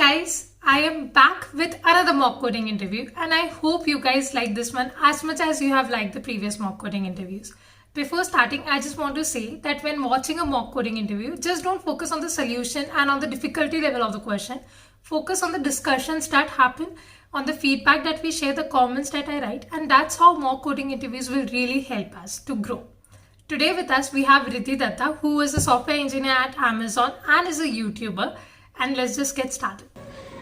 guys, I am back with another mock coding interview and I hope you guys like this one as much as you have liked the previous mock coding interviews. Before starting, I just want to say that when watching a mock coding interview, just don't focus on the solution and on the difficulty level of the question. Focus on the discussions that happen, on the feedback that we share, the comments that I write, and that's how mock coding interviews will really help us to grow. Today with us we have Riddhi Datta, who is a software engineer at Amazon and is a YouTuber. And let's just get started.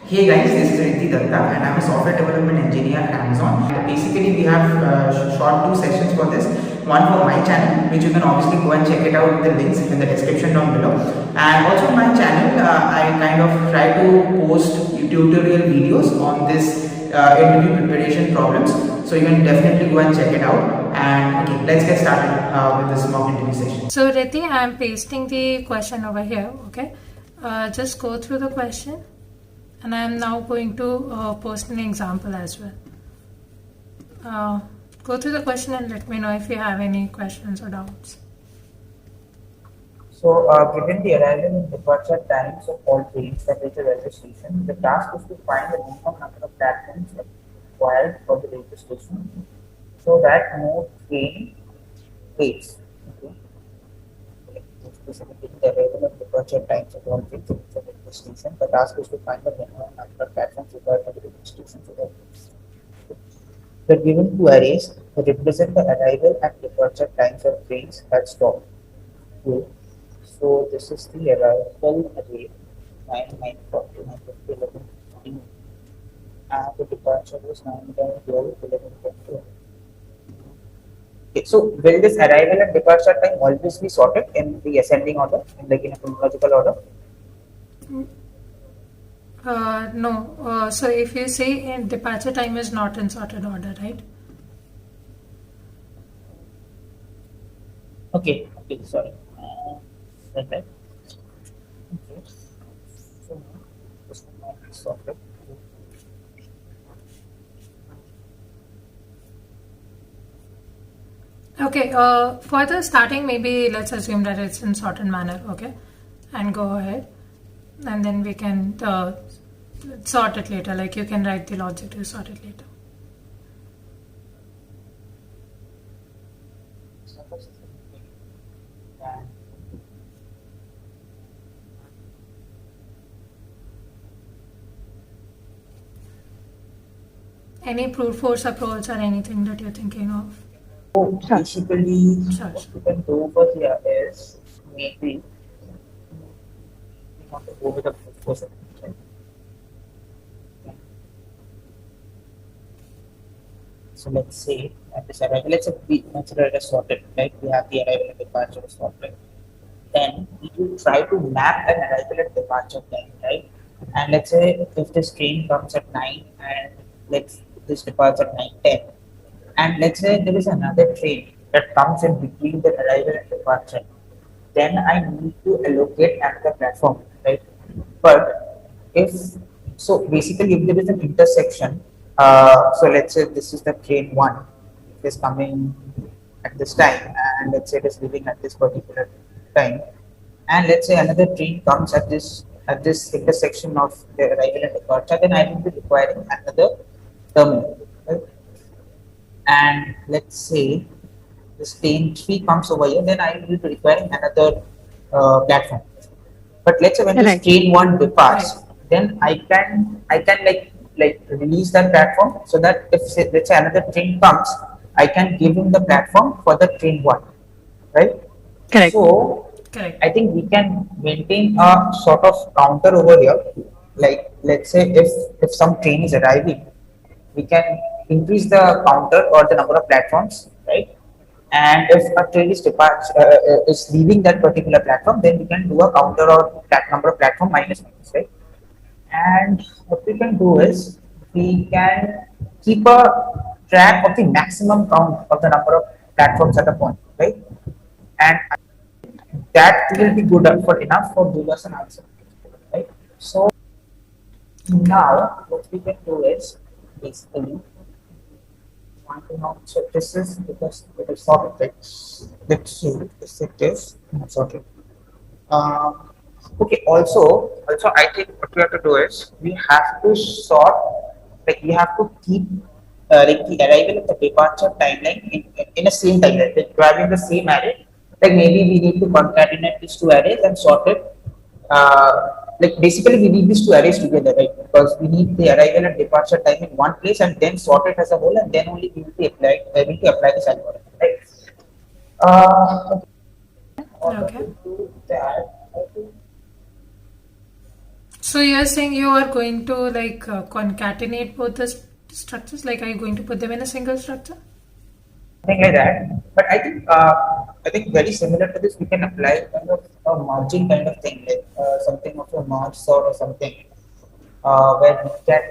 Hey guys, this is Riddhi Datta and I'm a software development engineer at Amazon. Basically, we have short two sessions for this. One for my channel, which you can obviously go and check it out. The links in the description down below. And also my channel, I kind of try to post tutorial videos on this interview preparation problems. So you can definitely go and check it out. And okay, let's get started with this mock interview session. So Riddhi, I'm pasting the question over here. Okay, just go through the question. And I am now going to post an example as well. Go through the question and let me know if you have any questions or doubts. So, given the arrival and departure times of all trains that reach a railway station, the task is to find the minimum number of platforms required for the railway station so that no train waits. Okay. Specifically, the arrival and departure times of all trains that reach a railway station, the task is to find the minimum number of platforms required for the railway station so that the given two arrays represent the arrival and departure times of trains that stop. Okay. So this is the arrival array 9, 9, 40, 9, 50, 11, 15, and the departure is 9, 10, 12, 11, 12. Okay, so will this arrival and departure time always be sorted in the ascending order, in a chronological order? No. So if you say departure time is not in sorted order, right? Okay, sorry. Like that. Okay. So this one is sorted. Okay, for the starting, maybe let's assume that it's in sorted manner, okay? And go ahead. And then we can sort it later, like you can write the logic to sort it later. Any brute force approach or anything that you're thinking of? So basically, what we can do over here is maybe we want to go with the brute force approach. Right? So let's say at this arrival, let's say we consider it as sorted, right? We have the arrival and departure sorted. Then we will try to map an arrival and departure time, right? And let's say if this train comes at 9 and this departs at 9:10, and let's say there is another train that comes in between the arrival and departure, then I need to allocate another platform, right? But if so, basically, if there is an intersection, so let's say this is the train 1, it is coming at this time, and let's say it is leaving at this particular time, and let's say another train comes at this intersection of the arrival and departure, then I will be requiring another terminal, right? And let's say this train 3 comes over here, then I will be requiring another platform. But let's say when this train 1 departs, then I can like release that platform so that if let's say another train comes, I can give him the platform for the train 1, right? Correct. So I think we can maintain a sort of counter over here. Like let's say if some train is arriving, we can increase the counter or the number of platforms, right? And if a train is leaving that particular platform, then we can do a counter or that number of platform minus, right? And what we can do is we can keep a track of the maximum count of the number of platforms at a point, right? And that will be good for enough for give us an answer, right? So now what we can do is basically want to know. So this is because it is sorted, right? Let's see if it is not sorted. Okay. Also, I think what we have to do is we have to sort, like we have to keep like the arrival and the departure timeline in a same timeline. Like grabbing the same array. Like maybe we need to concatenate these two arrays and sort it. Like basically we need these two arrays together, right? Because we need the arrival and departure time in one place and then sort it as a whole, and then only we will be able to apply this algorithm, right? Uh, order Okay. to do that, I think So you're saying you are going to like concatenate both the structures? Like, are you going to put them in a single structure? something like that. But I think very similar to this, we can apply kind of a merging kind of thing, like something of a merge sort or something, where we can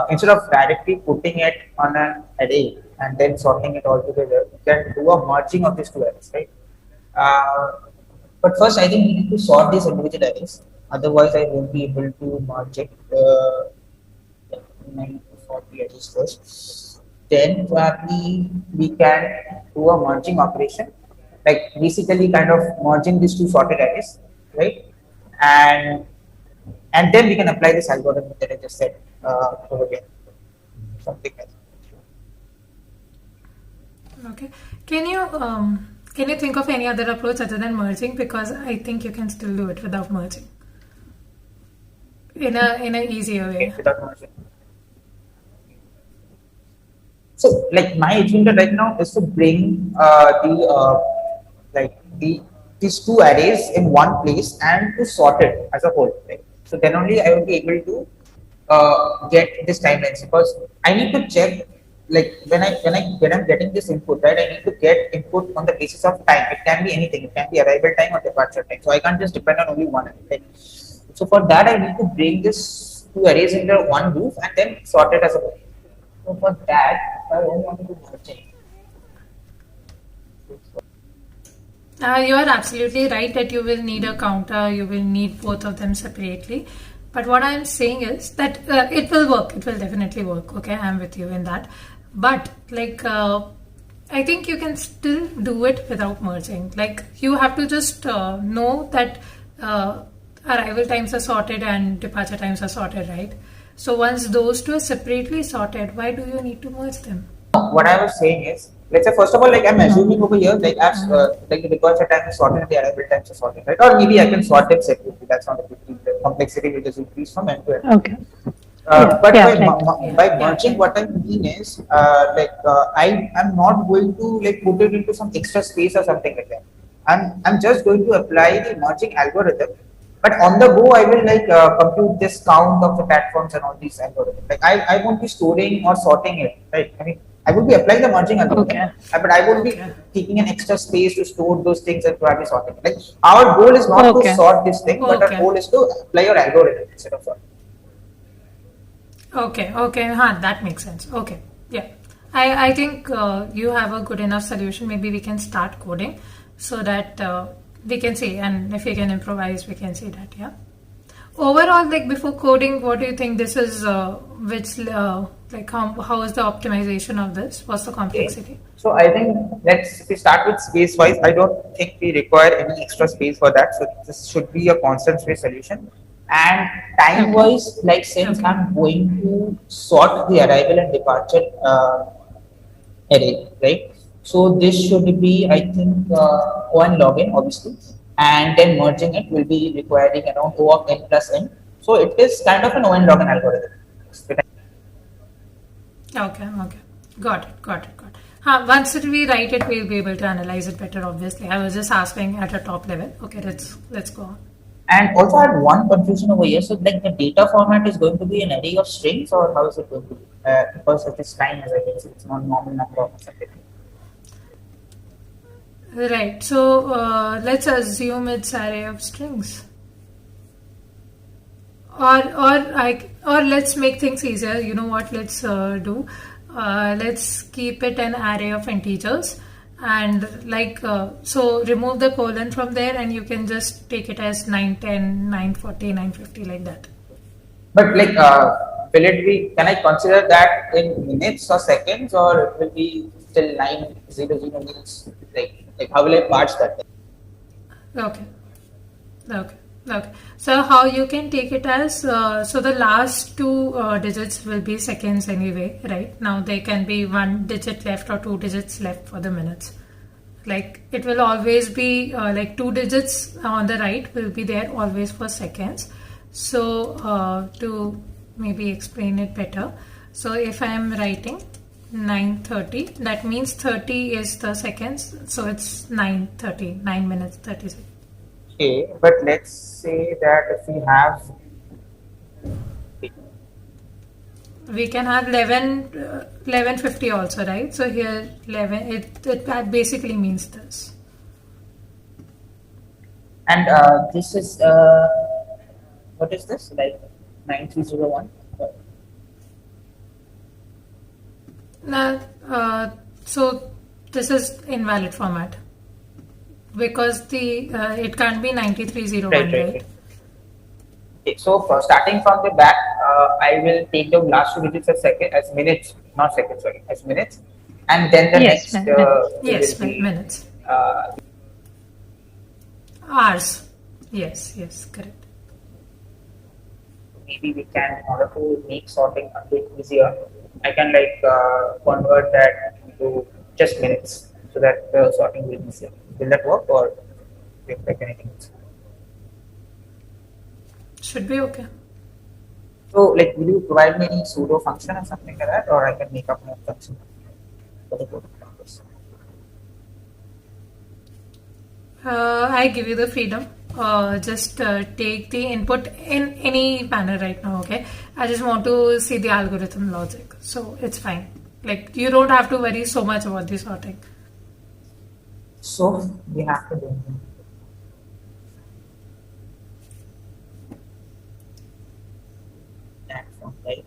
instead of directly putting it on an array and then sorting it all together, we can do a merging of these two arrays, right? Uh, but first, I think we need to sort these individual arrays. Otherwise, I won't be able to merge it. I need to sort the arrays first. Then probably we can do a merging operation, like basically kind of merging these two sorted arrays, right? And and then we can apply this algorithm that I just said over here, something like that. Okay. Can you think of any other approach other than merging? Because I think you can still do it without merging in a easier way. Without merging. So, like my agenda right now is to bring these two arrays in one place and to sort it as a whole. Right? So then only I will be able to get this timelines, because I need to check, like when I'm getting this input, right? I need to get input on the basis of time. It can be anything. It can be arrival time or departure time. So I can't just depend on only one array. Right? So for that, I need to bring this two arrays under one roof and then sort it as a whole. So for that, I don't want to do merging. You are absolutely right that you will need a counter, you will need both of them separately. But what I'm saying is that it will work, it will definitely work. Okay, I'm with you in that. But I think you can still do it without merging. Like, you have to just know that arrival times are sorted and departure times are sorted, right? So once those two are separately sorted, why do you need to merge them? What I was saying is, let's say first of all, like I'm assuming over here, like as like the departure time is sorted and the arrival time is sorted, right? Or maybe I can sort them separately. That's not a big deal. The complexity will just increase from end to end. Okay. But Yeah, by merging, what I mean is, I am not going to like put it into some extra space or something like that. I'm just going to apply the merging algorithm. But on the go, I will compute this count of the platforms and all these algorithms. Like I won't be storing or sorting it, right? I mean, I will be applying the merging algorithm, Okay. but I won't be Okay. taking an extra space to store those things and probably sorting. Like our goal is not to Okay. sort this thing, but our Okay. goal is to apply your algorithm instead of sorting. Okay, that makes sense. Okay, yeah. I think you have a good enough solution. Maybe we can start coding so that we can see, and if we can improvise, we can see that, yeah. Overall, like before coding, what do you think this is, how is the optimization of this? What's the complexity? So I think if we start with space wise, I don't think we require any extra space for that. So this should be a constant space solution. And time wise, like since Okay. I'm going to sort the arrival and departure array, right? So this should be, I think, O and login, obviously, and then merging it will be requiring around O of n plus n. So it is kind of an O and login algorithm. Okay. Got it. Once we write it, we'll be able to analyze it better, obviously. I was just asking at a top level. Okay, let's go on. And also, I had one confusion over here. So, like the data format is going to be an array of strings, or how is it going to be? Because it is time, as I can see, it's not normal number of something. Right. So let's assume it's array of strings. Or let's make things easier. You know what? Let's do. Let's keep it an array of integers, and so remove the colon from there, and you can just take it as 910, 940, 950 like that. But will it be? Can I consider that in minutes or seconds, or it will be still 900 minutes? Like how will I parse that? Okay. Okay. So how you can take it as so the last two digits will be seconds anyway, right? Now there can be one digit left or two digits left for the minutes. Like it will always be like two digits on the right will be there always for seconds. So to maybe explain it better, so if I am writing 9:30, that means 30 is the seconds. So it's 9:30, 9 minutes 30 seconds. Okay, but let's say that if we have We can have 11:50 also, right? So here 11 it basically means this. and this is what is this like 9301? Now, so this is invalid format because the it can't be 9301, Right, right, right? right. Okay, so starting from the back, I will take the last two digits as second as minutes, not seconds, sorry, as minutes, and then the Yes, next will yes, be minutes, uh, hours. Yes, yes, correct. maybe we can, in order to make sorting a bit easier, I can like convert that into just minutes so that the sorting will be easier. Will that work, or do you expect anything else? Should be okay. So, like, will you provide me any pseudo function or something like that, or I can make up my own function for the code purpose? I give you the freedom. Just take the input in any manner right now, okay? I just want to see the algorithm logic. So it's fine. Like, you don't have to worry so much about the sorting. So, we have to do that from like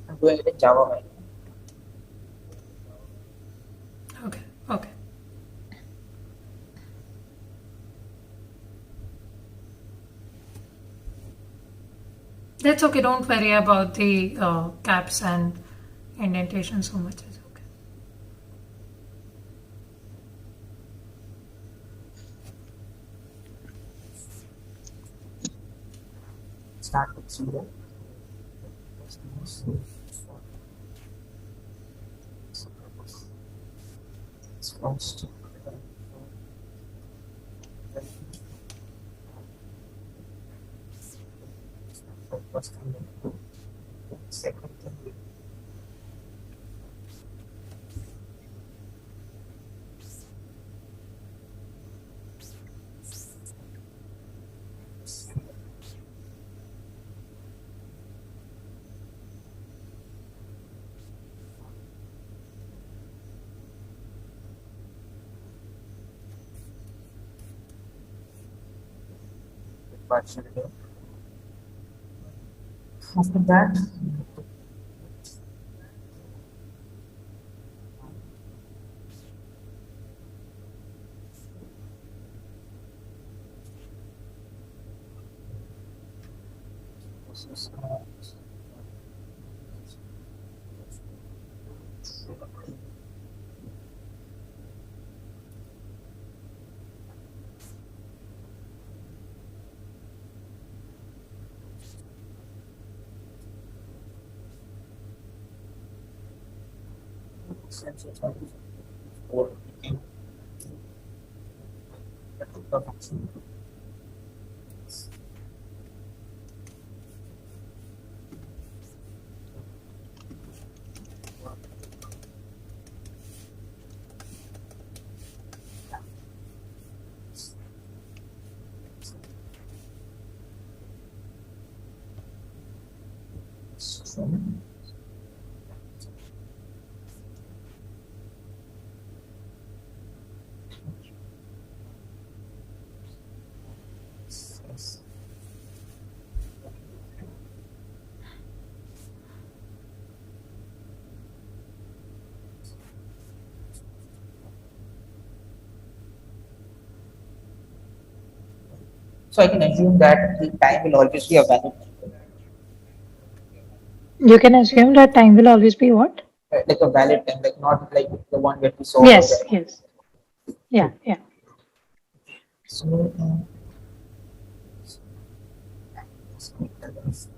I'm doing it in Java right now. Okay, okay. That's okay. Don't worry about the caps and indentation so much. It's okay. Start with zero. First, first thing, second thing. Partial here. After that, this is sense of time for function. So, So I can assume that the time will always be a valid number, You can assume that time will always be what? like a valid time, like not like the one that we saw over Yes, there. yes. Yeah, yeah. So, let's make that as-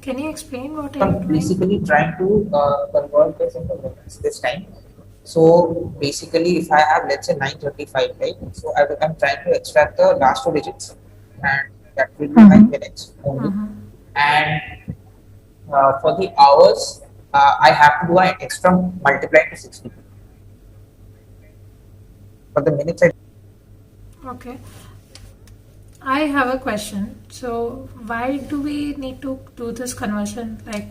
Can you explain what are you I'm doing? basically trying to convert this into minutes this time. So basically, if I have let's say 9:35, right? So I'm trying to extract the last two digits, and that will be Mm-hmm. 9 minutes only. And for the hours, I have to do an extra multiply to 60. For the minutes, I Okay. I have a question. So, why do we need to do this conversion? Like,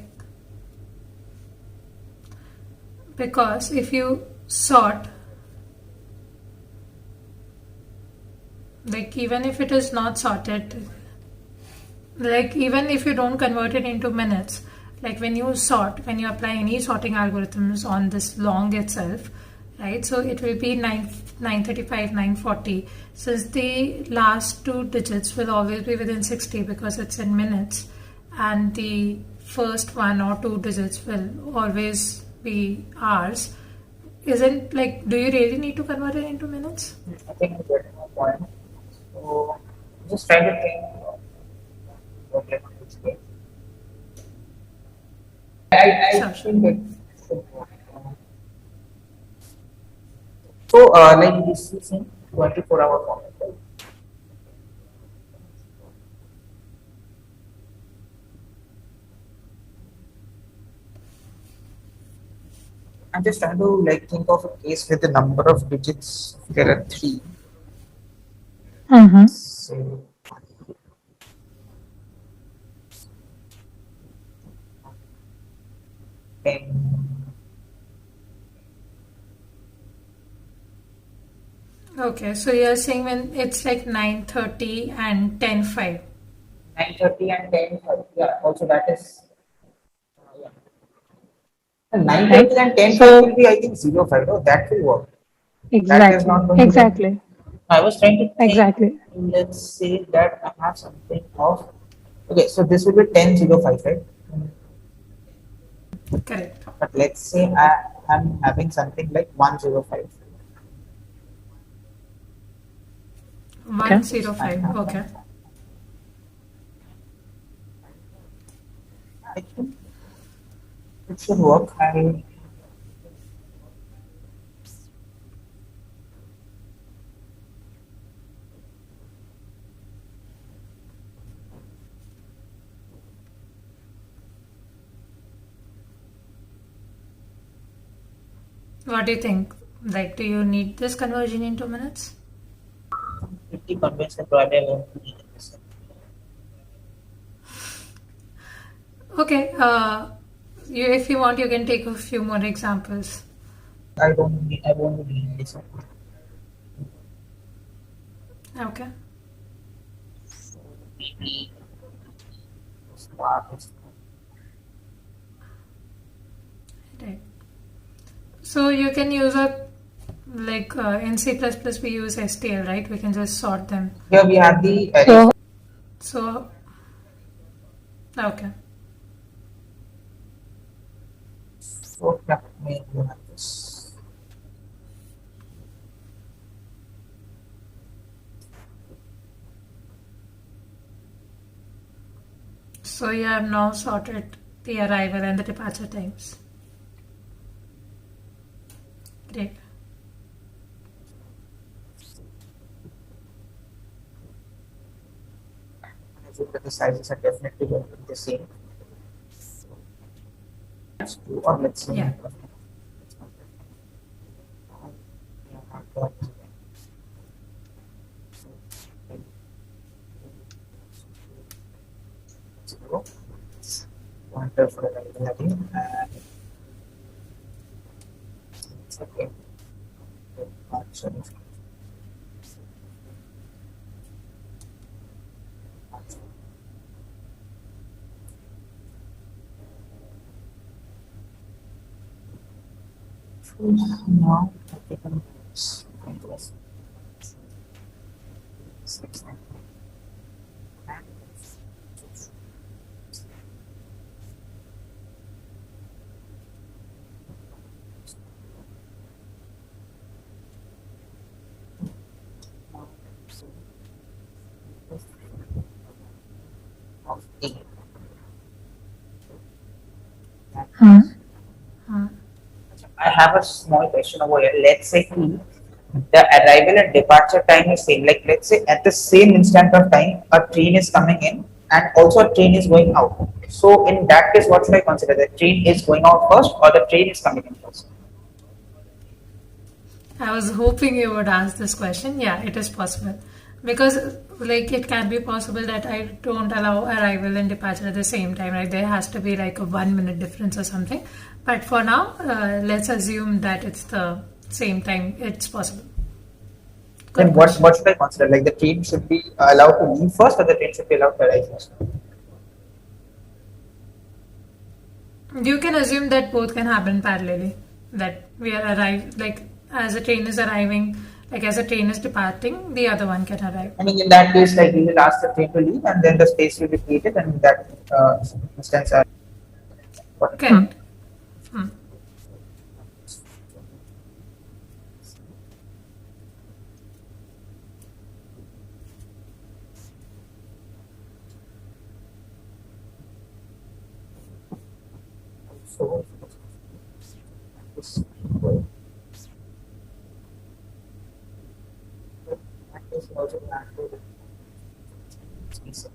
because if you sort, like, even if it is not sorted, like, even if you don't convert it into minutes, like, when you sort, when you apply any sorting algorithms on this long itself, right? So, it will be 935, 940. Since the last two digits will always be within 60 because it's in minutes, and the first one or two digits will always be hours. Isn't like, do you really need to convert it into minutes? think I'm getting my point. So just try to think what like this way. I Sure, sure. think it should work. So like this is in 24-hour format, right? I'm just trying to like think of a case with the number of digits. There are three. Mm-hmm. So 10, Okay, so you're saying when it's like 9:30 and 10:05. 9:30 and 10:30. Yeah, also that is yeah. And Right? 9:30 and 10:05 will So, be I think 05. No, that will work. That is exactly, not going to be. exactly, I was trying to think, exactly. let's say that I have something of, okay, so this will be 10:05, right? Correct. But let's say I am having something like 105. One Which zero is fine. five. Okay. I think it should work. I What do you think? Like, do you need this conversion in 2 minutes? 50 conveys the probably I won't need this. Okay, if you want, you can take a few more examples. I won't need this one. Okay. So maybe start is Right. So you can use a like in C++ we use STL, right? We can just sort them. here we have the array. So okay. So yeah, maybe you have this. So you have now sorted the arrival and the departure times. Great. I think that the sizes are definitely going to be the same. Let's do, or let's say, Yeah. Zero. Pointer for availability and it's okay. Sorry. Now I've taken this into 6. Of A. I have a small question over here. Let's say the arrival and departure time is same. Like let's say at the same instant of time, a train is coming in and also a train is going out. So in that case, what should I consider? The train is going out first or the train is coming in first? I was hoping you would ask this question. Yeah, it is possible. Because like it can be possible that I don't allow arrival and departure at the same time, right? There has to be like a 1 minute difference or something. But for now, let's assume that it's the same time. It's possible. Good Then question. what should I consider? Like the train should be allowed to leave first or the train should be allowed to arrive first? You can assume that both can happen parallelly. That we are arrive like as a train is arriving, like as a train is departing, the other one can arrive. I mean, in that case, like we will ask the train to leave and then the space will be created and in that instance, what? Correct. Hmm. So, this is also not to space.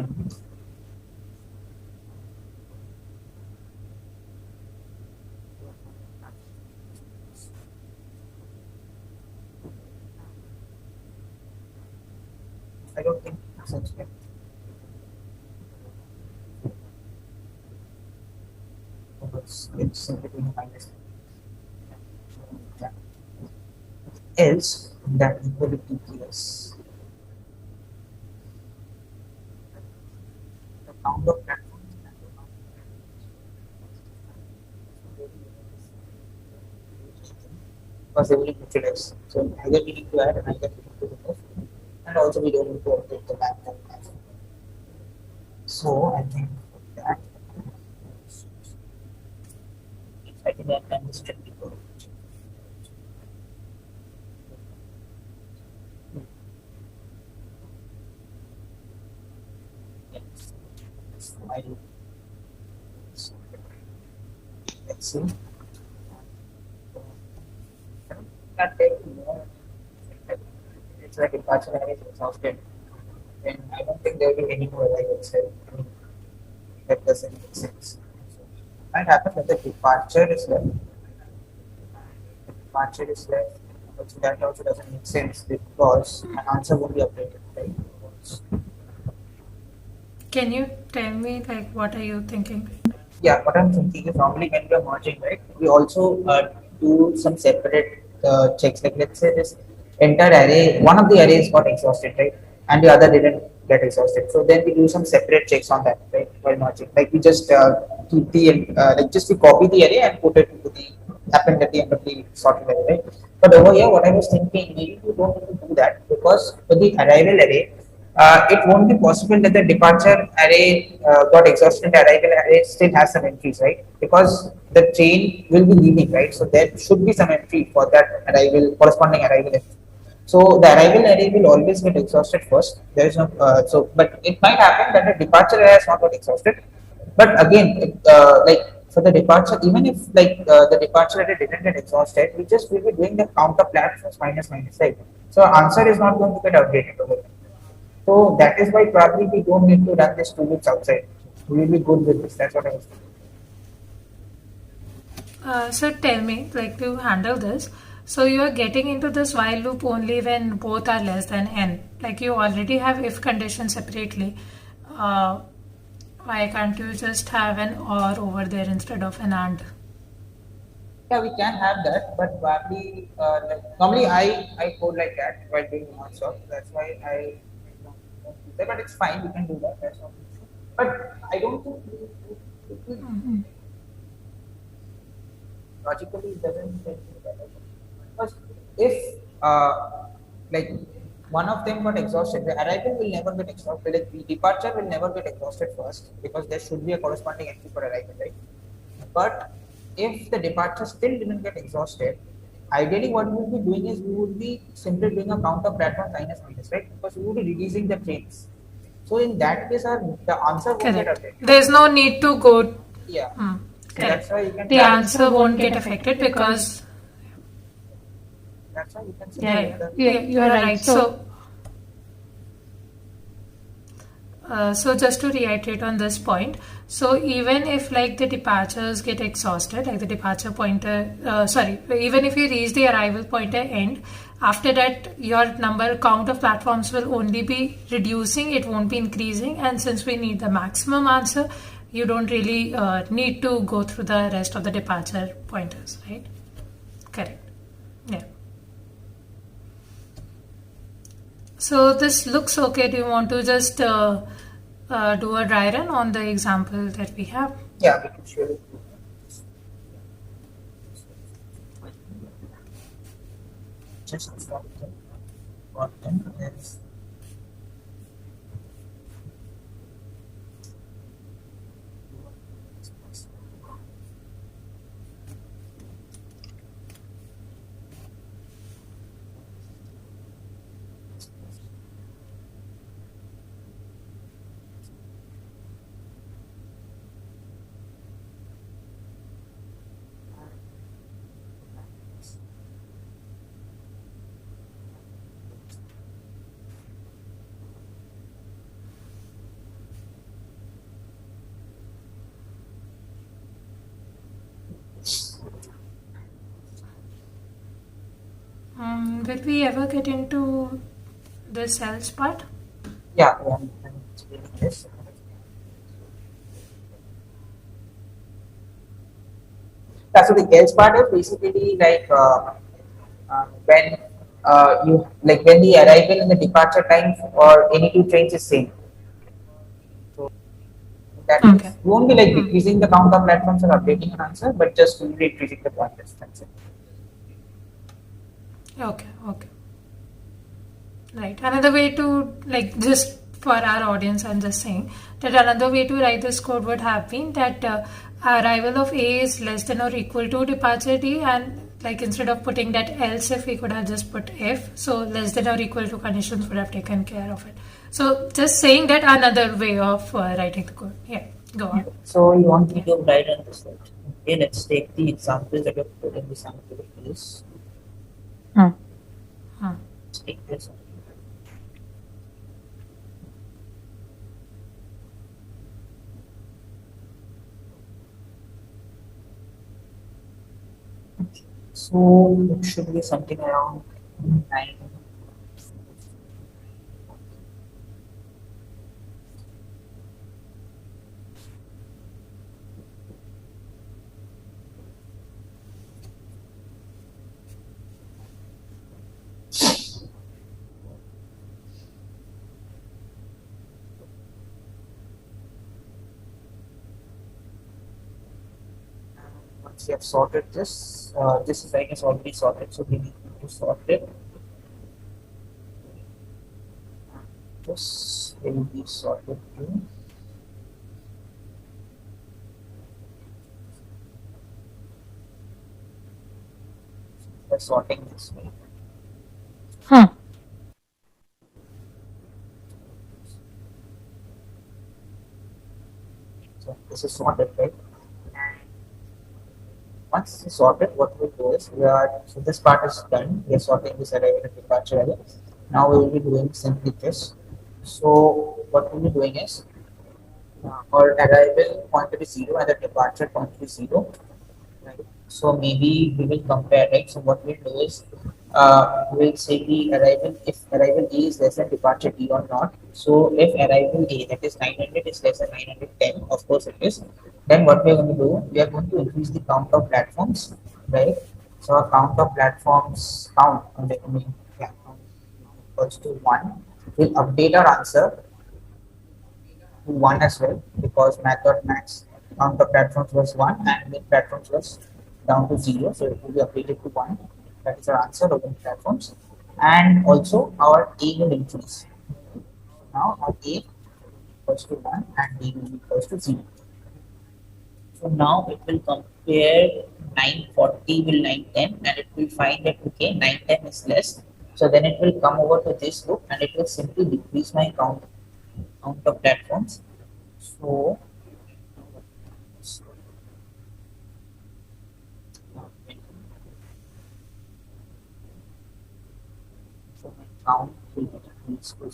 think I don't think essentially it's simply being minus. Yeah. Else that equality is the count of platforms was able to utilize. So either we need to add and either we need to remove, and also we don't need to update the map. So I think that I think that can be strictly good. I let's see. That take more. It's like departure area is exhausted, and I don't think there will be any more like itself. I mean, that doesn't make sense. So, might happen that the departure is left. The departure is left, but that also doesn't make sense because an answer won't be updated, right? Can you tell me like what are you thinking? Yeah, what I'm thinking is normally when we are merging, right, we also do some separate checks. Like let's say this entire array, one of the arrays got exhausted, right, and the other didn't get exhausted. So then we do some separate checks on that, right, while merging. Like we just keep the like just we copy the array and put it into the append at the end of the sorted array, right? But over here, what I was thinking, maybe we don't need to do that because for the arrival array, it won't be possible that the departure array got exhausted and the arrival array still has some entries, right? Because the chain will be leaving, right? So there should be some entry for that arrival, corresponding arrival entry. So the arrival array will always get exhausted first. There is no but it might happen that the departure array has not got exhausted. But again, like for the departure, even if like the departure array didn't get exhausted, we just will be doing the count of platforms minus minus, right? So answer is not going to get updated over there. So that is why probably we don't need to run this 2 loops outside. We will be good with this. That's what I was thinking. So tell me, like to handle this. So you are getting into this while loop only when both are less than n. Like you already have if condition separately. Uh, why can't you just have an or over there instead of an and? Yeah, we can have that, but probably like, normally I code like that while doing one shot. That's why I don't do that. But it's fine. We can do that. That's not an issue. But I don't think logically it doesn't take me that way. Because if like one of them got exhausted, the arrival will never get exhausted. Like the departure will never get exhausted first because there should be a corresponding entry for arrival, right? But if the departure still didn't get exhausted, ideally what we would be doing is we would be simply doing a count of platform minus minus, right? Because we would be releasing the trains. So in that case, the answer won't get Correct. updated. There's no need to go. Yeah. Hmm. So that's why you can. The answer won't get affected because That's why you can. yeah, you are right. So just to reiterate on this point, so even if like the departures get exhausted, like the departure pointer, even if you reach the arrival pointer end, after that your number count of platforms will only be reducing, it won't be increasing. And since we need the maximum answer, you don't really need to go through the rest of the departure pointers, right? Correct. Yeah. So this looks okay. Do you want to just do a dry run on the example that we have? Yeah, we can surely do that. Just install the button. Yes. will we ever get into this else part? Yeah, I'm explaining this. Yeah, so the else part is basically like when you like when the arrival and the departure time or any two trains is same. So that Okay. means you won't be like decreasing the count of platforms or updating an answer, but just will be increasing the pointers. That's it. Okay. Okay. Right. Another way to, like, just for our audience, I'm just saying that another way to write this code would have been that arrival of A is less than or equal to departure D, and like instead of putting that else if, we could have just put if. So less than or equal to conditions would have taken care of it. So just saying that another way of writing the code. Yeah. Go on. So you want me to write on this side. Okay, let's take the examples that you have put in the sample please. Hmm. Let's take this. So it should be something around 9. Once you have sorted this, this is I guess already sorted, so we need to sort it. This will be sorted too. By sorting this way. So this is sorted, right? Once it's sorted, what we'll do is so this part is done. We are sorting this arrival and departure array. Now we will be doing simply this. So what we'll be doing is our arrival point to be 0 and the departure point to be 0. Right. So maybe we will compare, right? So what we'll do is we'll say the arrival, if arrival A is less than departure D or not. So if arrival A, that is 900, is less than 910, of course it is, then what we are going to do, we are going to increase the count of platforms, right? So our count of platforms count, yeah, equals to 1. We'll update our answer to 1 as well, because max count of platforms was 1 and min platforms was down to 0, so it will be updated to 1. That is our answer of min platforms. And also our A will increase. Now our A equals to 1 and B will be equals to 0. So now it will compare 940 with 910 and it will find that okay, 910 is less. So then it will come over to this loop and it will simply decrease my count of platforms. So my count will be decreased to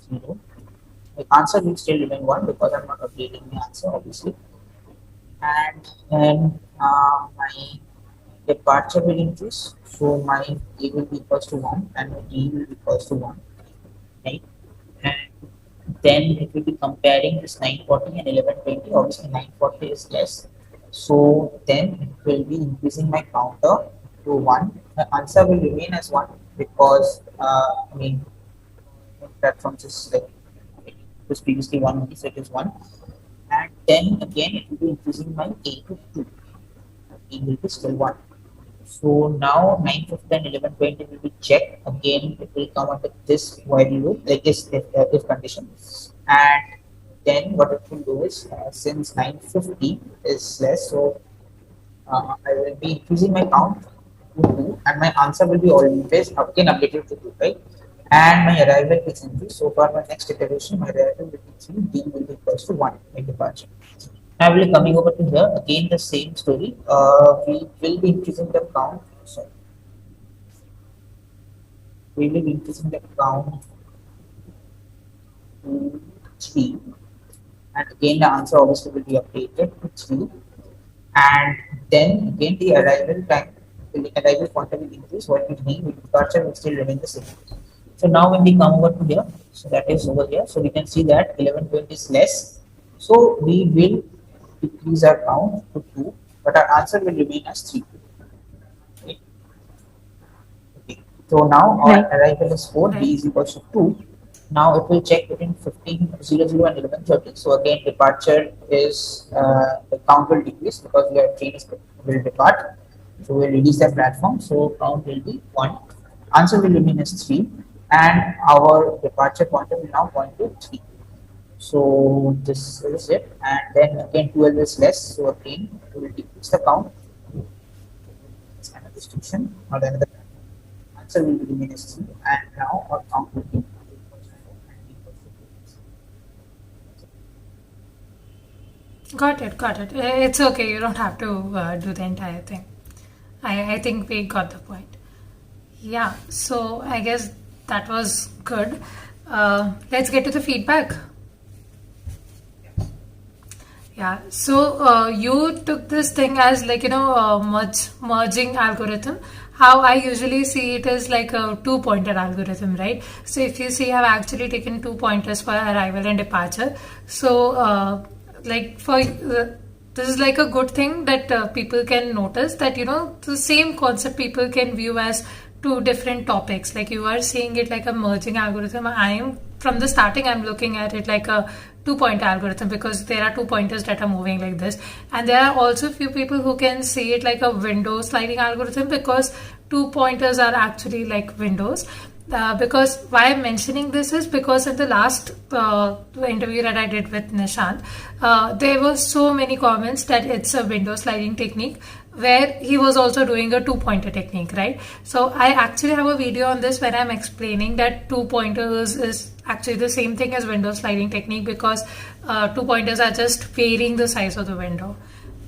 0. The answer will still remain 1 because I'm not updating the answer obviously. And then my departure will increase. So my A will be equals to 1 and my D will be equals to 1. Right? And then it will be comparing this 940 and 1120. Obviously 940 is less. So then it will be increasing my counter to 1. The answer will remain as 1 because platforms is like it was previously 1 only, so it is 1. And then again it will be increasing my A to 2. A will be still 1. So now 950 and 1120 will be checked. Again it will come under this while loop, like this if condition. And then what it will do is since 950 is less, so I will be increasing my count to 2 and my answer will be always again updated to 2, right? And my arrival is increased. So for my next iteration, my arrival will be 3, D will be equals to 1 by departure. Now we'll be coming over to here, again the same story. We will be increasing the count. Sorry. We will be increasing the count to 3. And again the answer obviously will be updated to 3. And then again the arrival time the arrival quantum will increase, what will remain with departure will still remain the same. So now when we come over to here, so that is over here, so we can see that 1120 is less. So we will decrease our count to 2, but our answer will remain as 3. Okay. Okay. So now our arrival is 4, b is equals to 2. Now it will check between 15:00 and 11:30. So again, departure is the count will decrease because your train will depart. So we'll release the platform. So count will be 1. Answer will remain as 3, and our departure pointer will now point to 3. So this is it, and then again 12 is less. So again we will decrease the count. It's another distinction or another. Answer will remain as 3, and now our count will be. Got it, got it. It's okay. You don't have to do the entire thing. I think we got the point. Yeah, so I guess that was good. Let's get to the feedback. Yeah, so you took this thing as like, merging algorithm. How I usually see it is like a 2-pointer algorithm, right? So if you see, I've actually taken 2 pointers for arrival and departure. So this is like a good thing that people can notice that, the same concept people can view as 2 different topics. Like you are seeing it like a merging algorithm. From the starting, I'm looking at it like a 2-pointer algorithm because there are 2 pointers that are moving like this. And there are also few people who can see it like a window sliding algorithm because 2 pointers are actually like windows. Because why I'm mentioning this is because in the last interview that I did with Nishant, there were so many comments that it's a window sliding technique where he was also doing a 2-pointer technique, right? So I actually have a video on this where I'm explaining that 2 pointers is actually the same thing as window sliding technique because 2 pointers are just varying the size of the window.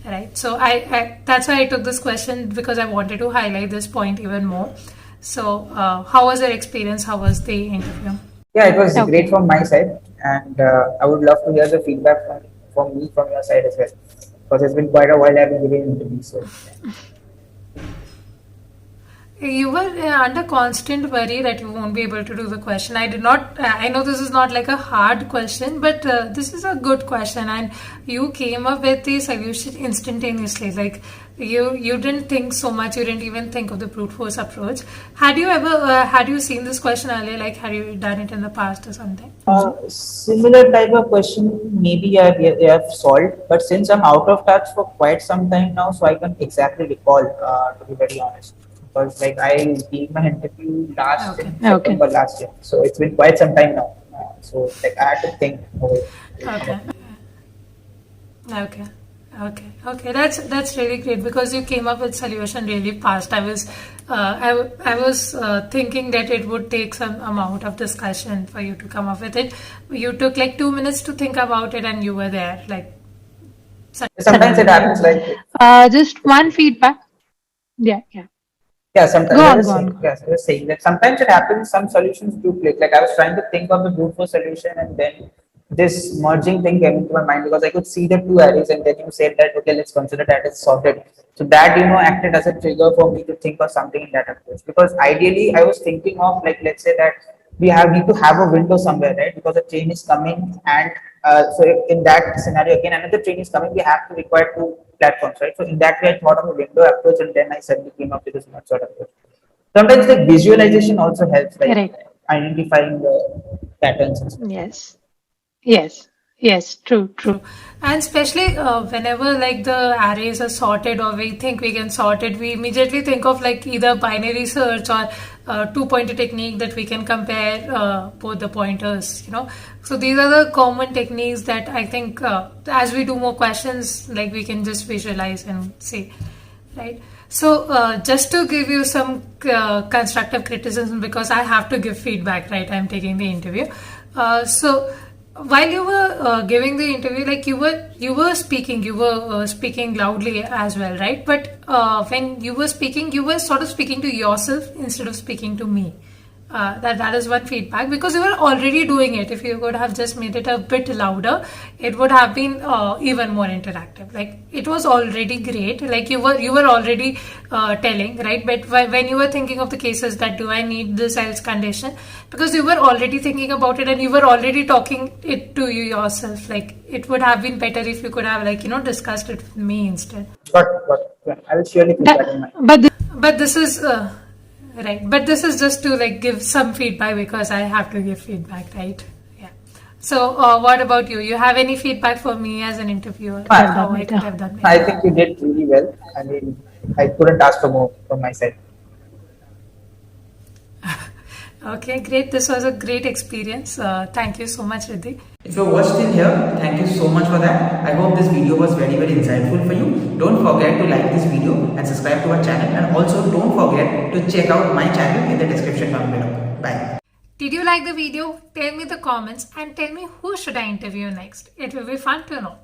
Right, so I that's why I took this question because I wanted to highlight this point even more. So, how was your experience? How was the interview? Yeah, it was great from my side, and I would love to hear the feedback from your side as well, because it's been quite a while I've been giving interviews. So, you were under constant worry that you won't be able to do the question. I did not. I know this is not like a hard question, but this is a good question, and you came up with the solution instantaneously. Like you didn't think so much. You didn't even think of the brute force approach. Had you ever had you seen this question earlier? Like had you done it in the past or something? Similar type of question maybe I have solved, but since I'm out of touch for quite some time now, so I can't exactly recall. To be very honest. Because like I gave my interview last in September last year, so it's been quite some time now. So like I had to think. Okay. That's really great because you came up with solution really fast. I was thinking that it would take some amount of discussion for you to come up with it. You took like 2 minutes to think about it, and you were there. Like sometimes it happens like just one feedback. Yeah. Yeah, sometimes I was saying that sometimes it happens. Some solutions do click. Like I was trying to think of the brute force solution, and then this merging thing came into my mind because I could see the 2 arrays, and then you said that okay, let's consider that as sorted. So that acted as a trigger for me to think of something in that approach. Because ideally, I was thinking of like let's say that we need to have a window somewhere, right? Because a train is coming, and so in that scenario again another train is coming. We have to require 2 platforms, right? So in that way, I thought of a window approach, and then I suddenly came up with this sort of approach. Sometimes the visualization also helps, like identifying the patterns. And stuff. Yes, true. And especially whenever like the arrays are sorted or we think we can sort it, we immediately think of like either binary search or 2-pointer technique that we can compare both the pointers, So these are the common techniques that I think as we do more questions, like we can just visualize and see, right? So just to give you some constructive criticism, because I have to give feedback, right? I'm taking the interview. So while you were giving the interview, like you were speaking loudly as well, right? But when you were speaking, you were sort of speaking to yourself instead of speaking to me. That is one feedback, because you were already doing it. If you could have just made it a bit louder, it would have been even more interactive. Like, it was already great. Like, you were already telling, right? But when you were thinking of the cases that do I need this else condition, because you were already thinking about it and you were already talking it to you yourself. Like, it would have been better if you could have, like, discussed it with me instead. Got it. Yeah, I will surely keep that in mind. But this is right. But this is just to like give some feedback, because I have to give feedback, right? Yeah. So, what about you? You have any feedback for me as an interviewer? How I could have done I better? think you did really well. I mean, I couldn't ask for more from my side. Okay, great. This was a great experience. Thank you so much, Riddhi. If you watched till here, thank you so much for that. I hope this video was very insightful for you. Don't forget to like this video and subscribe to our channel, and also don't forget to check out my channel in the description down below. Bye. Did you like the video? Tell me the comments and tell me who should I interview next. It will be fun to know.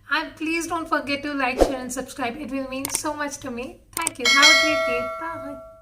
And please don't forget to like, share and subscribe. It will mean so much to me. Thank you. Have a great day. Bye.